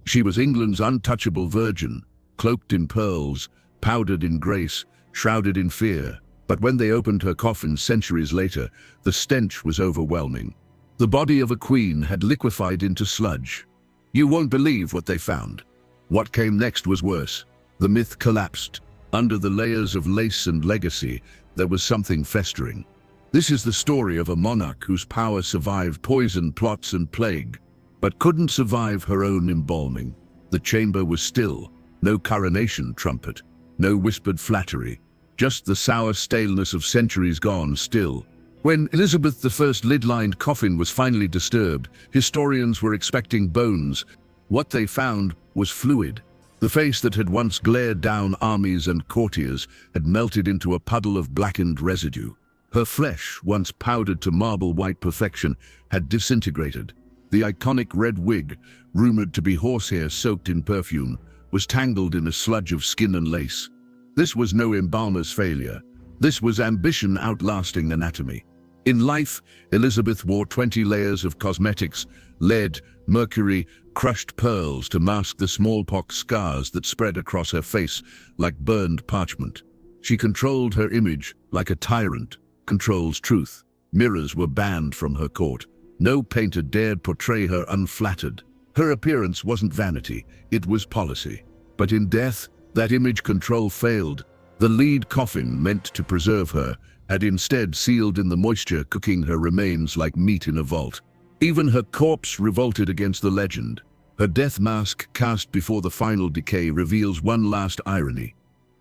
She was England's untouchable virgin, cloaked in pearls, powdered in grace, shrouded in fear. But when they opened her coffin centuries later, the stench was overwhelming. The body of a queen had liquefied into sludge. You won't believe what they found. What came next was worse. The myth collapsed. Under the layers of lace and legacy, there was something festering. This is the story of a monarch whose power survived poison, plots, and plague, but couldn't survive her own embalming. The chamber was still. No coronation trumpet, no whispered flattery, just the sour staleness of centuries gone still. When Elizabeth I's lid-lined coffin was finally disturbed, historians were expecting bones. What they found was fluid. The face that had once glared down armies and courtiers had melted into a puddle of blackened residue. Her flesh, once powdered to marble-white perfection, had disintegrated. The iconic red wig, rumored to be horsehair soaked in perfume, was tangled in a sludge of skin and lace. This was no embalmer's failure. This was ambition outlasting anatomy. In life, Elizabeth wore 20 layers of cosmetics, lead, mercury, crushed pearls to mask the smallpox scars that spread across her face like burned parchment. She controlled her image like a tyrant controls truth. Mirrors were banned from her court. No painter dared portray her unflattered. Her appearance wasn't vanity, it was policy. But in death, that image control failed. The lead coffin, meant to preserve her, had instead sealed in the moisture, cooking her remains like meat in a vault. Even her corpse revolted against the legend. Her death mask, cast before the final decay, reveals one last irony.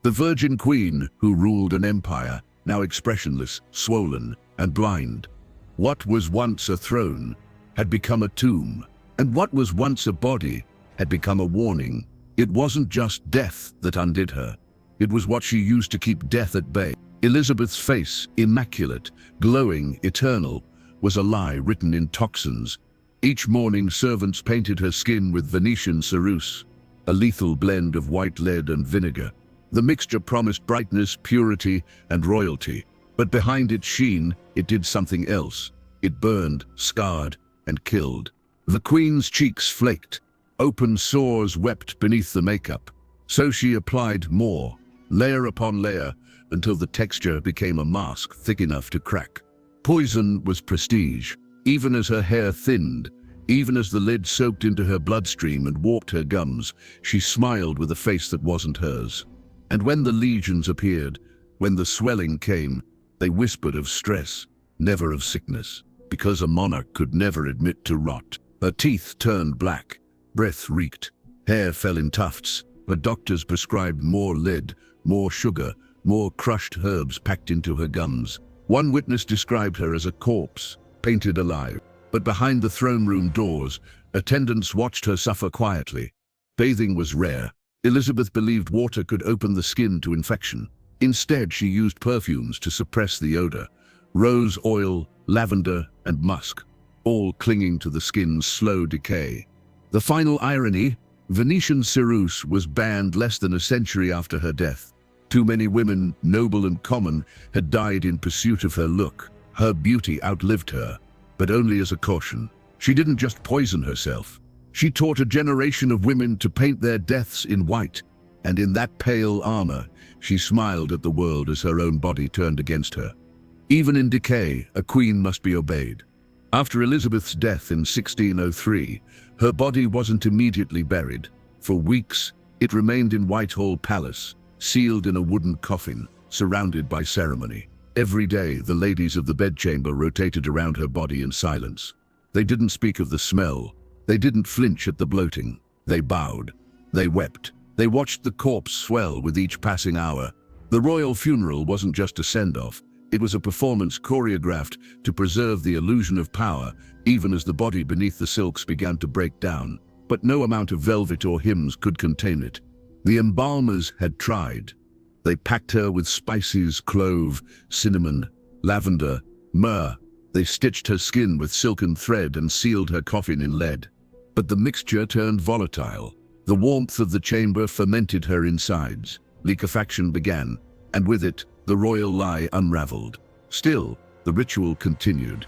The Virgin Queen, who ruled an empire, now expressionless, swollen, and blind. What was once a throne had become a tomb, and what was once a body had become a warning. It wasn't just death that undid her. It was what she used to keep death at bay. Elizabeth's face, immaculate, glowing, eternal, was a lie written in toxins. Each morning, servants painted her skin with Venetian ceruse, a lethal blend of white lead and vinegar. The mixture promised brightness, purity, and royalty. But behind its sheen, it did something else. It burned, scarred, and killed. The Queen's cheeks flaked. Open sores wept beneath the makeup. So she applied more, layer upon layer, until the texture became a mask thick enough to crack. Poison was prestige. Even as her hair thinned, even as the lid soaked into her bloodstream and warped her gums, she smiled with a face that wasn't hers. And when the legions appeared, when the swelling came, they whispered of stress, never of sickness, because a monarch could never admit to rot. Her teeth turned black, breath reeked, hair fell in tufts, but doctors prescribed more lead, more sugar, more crushed herbs packed into her gums. One witness described her as a corpse, painted alive. But behind the throne room doors, attendants watched her suffer quietly. Bathing was rare. Elizabeth believed water could open the skin to infection. Instead, she used perfumes to suppress the odor. Rose oil, lavender, and musk, all clinging to the skin's slow decay. The final irony, Venetian ceruse was banned less than a century after her death. Too many women, noble and common, had died in pursuit of her look. Her beauty outlived her, but only as a caution. She didn't just poison herself. She taught a generation of women to paint their deaths in white, and in that pale armor, she smiled at the world as her own body turned against her. Even in decay, a queen must be obeyed. After Elizabeth's death in 1603, her body wasn't immediately buried. For weeks, it remained in Whitehall Palace, sealed in a wooden coffin, surrounded by ceremony. Every day, the ladies of the bedchamber rotated around her body in silence. They didn't speak of the smell. They didn't flinch at the bloating. They bowed. They wept. They watched the corpse swell with each passing hour. The royal funeral wasn't just a send-off. It was a performance choreographed to preserve the illusion of power, even as the body beneath the silks began to break down. But no amount of velvet or hymns could contain it. The embalmers had tried. They packed her with spices, clove, cinnamon, lavender, myrrh. They stitched her skin with silken thread and sealed her coffin in lead. But the mixture turned volatile. The warmth of the chamber fermented her insides. Liquefaction began, and with it, the royal lie unraveled. Still, the ritual continued.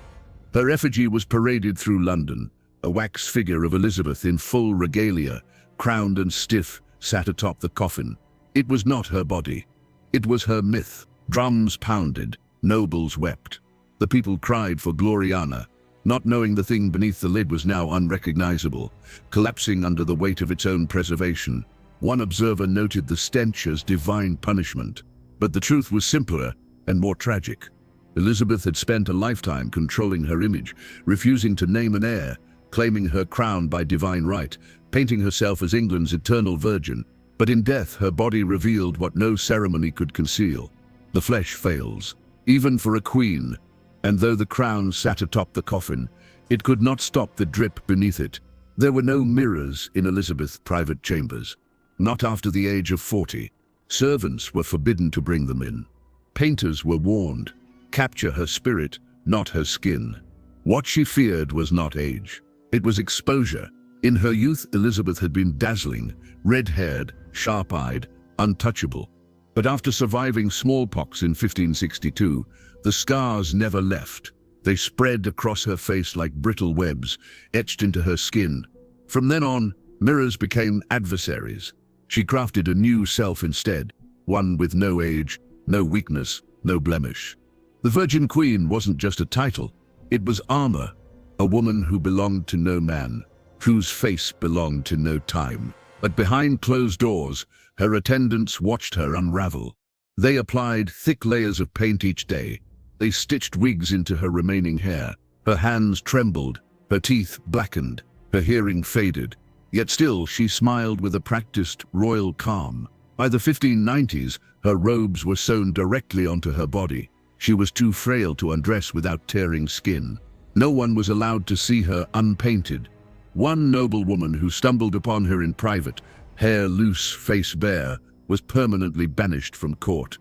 Her effigy was paraded through London, a wax figure of Elizabeth in full regalia, crowned and stiff, sat atop the coffin. It was not her body. It was her myth. Drums pounded, nobles wept. The people cried for Gloriana, not knowing the thing beneath the lid was now unrecognizable, collapsing under the weight of its own preservation. One observer noted the stench as divine punishment. But the truth was simpler and more tragic. Elizabeth had spent a lifetime controlling her image, refusing to name an heir, claiming her crown by divine right, painting herself as England's eternal virgin. But in death, her body revealed what no ceremony could conceal. The flesh fails, even for a queen, and though the crown sat atop the coffin, it could not stop the drip beneath it. There were no mirrors in Elizabeth's private chambers, not after the age of 40. Servants were forbidden to bring them in. Painters were warned, capture her spirit, not her skin. What she feared was not age, it was exposure. In her youth, Elizabeth had been dazzling, red-haired, sharp-eyed, untouchable. But after surviving smallpox in 1562, the scars never left. They spread across her face like brittle webs, etched into her skin. From then on, mirrors became adversaries. She crafted a new self instead, one with no age, no weakness, no blemish. The Virgin Queen wasn't just a title, it was armor, a woman who belonged to no man, whose face belonged to no time. But behind closed doors, her attendants watched her unravel. They applied thick layers of paint each day. They stitched wigs into her remaining hair. Her hands trembled, her teeth blackened, her hearing faded. Yet still she smiled with a practiced royal calm. By the 1590s, her robes were sewn directly onto her body. She was too frail to undress without tearing skin. No one was allowed to see her unpainted. One noblewoman who stumbled upon her in private, hair loose, face bare, was permanently banished from court.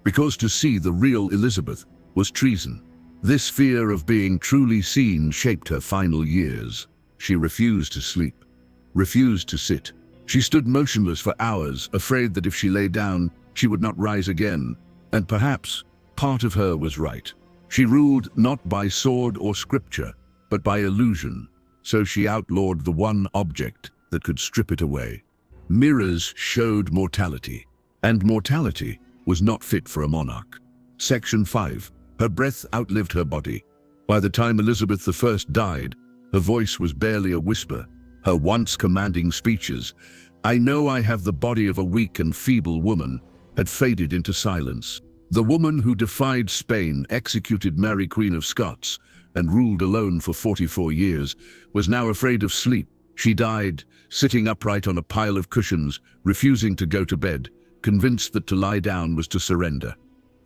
Because to see the real Elizabeth was treason. This fear of being truly seen shaped her final years. She refused to sleep, refused to sit. She stood motionless for hours, afraid that if she lay down, she would not rise again. And perhaps part of her was right. She ruled not by sword or scripture, but by illusion. So she outlawed the one object that could strip it away. Mirrors showed mortality, and mortality was not fit for a monarch. Section 5. Her breath outlived her body. By the time Elizabeth I died, her voice was barely a whisper. Her once commanding speeches, "I know I have the body of a weak and feeble woman," had faded into silence. The woman who defied Spain, executed Mary Queen of Scots, and ruled alone for 44 years, was now afraid of sleep. She died, sitting upright on a pile of cushions, refusing to go to bed, convinced that to lie down was to surrender.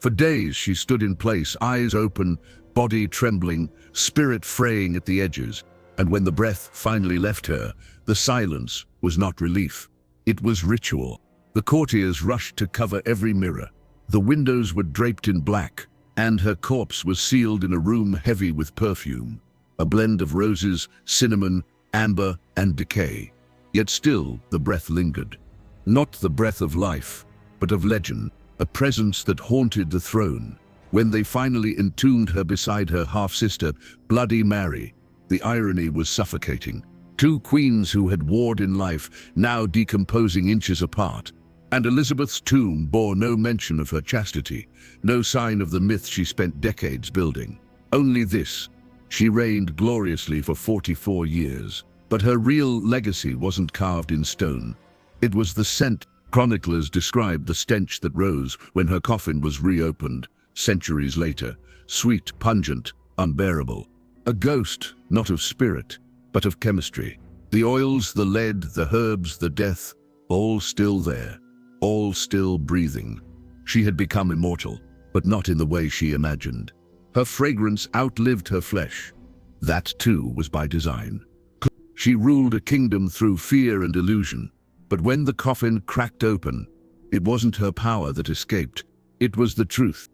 For days she stood in place, eyes open, body trembling, spirit fraying at the edges. And when the breath finally left her, the silence was not relief. It was ritual. The courtiers rushed to cover every mirror. The windows were draped in black, and her corpse was sealed in a room heavy with perfume, a blend of roses, cinnamon, amber, and decay. Yet still the breath lingered. Not the breath of life, but of legend, a presence that haunted the throne. When they finally entombed her beside her half-sister, Bloody Mary, the irony was suffocating. Two queens who had warred in life, now decomposing inches apart. And Elizabeth's tomb bore no mention of her chastity, no sign of the myth she spent decades building. Only this: she reigned gloriously for 44 years. But her real legacy wasn't carved in stone. It was the scent. Chroniclers described the stench that rose when her coffin was reopened, centuries later, sweet, pungent, unbearable. A ghost, not of spirit, but of chemistry. The oils, the lead, the herbs, the death, all still there, all still breathing. She had become immortal, but not in the way she imagined. Her fragrance outlived her flesh. That too was by design. She ruled a kingdom through fear and illusion. But when the coffin cracked open, it wasn't her power that escaped. It was the truth.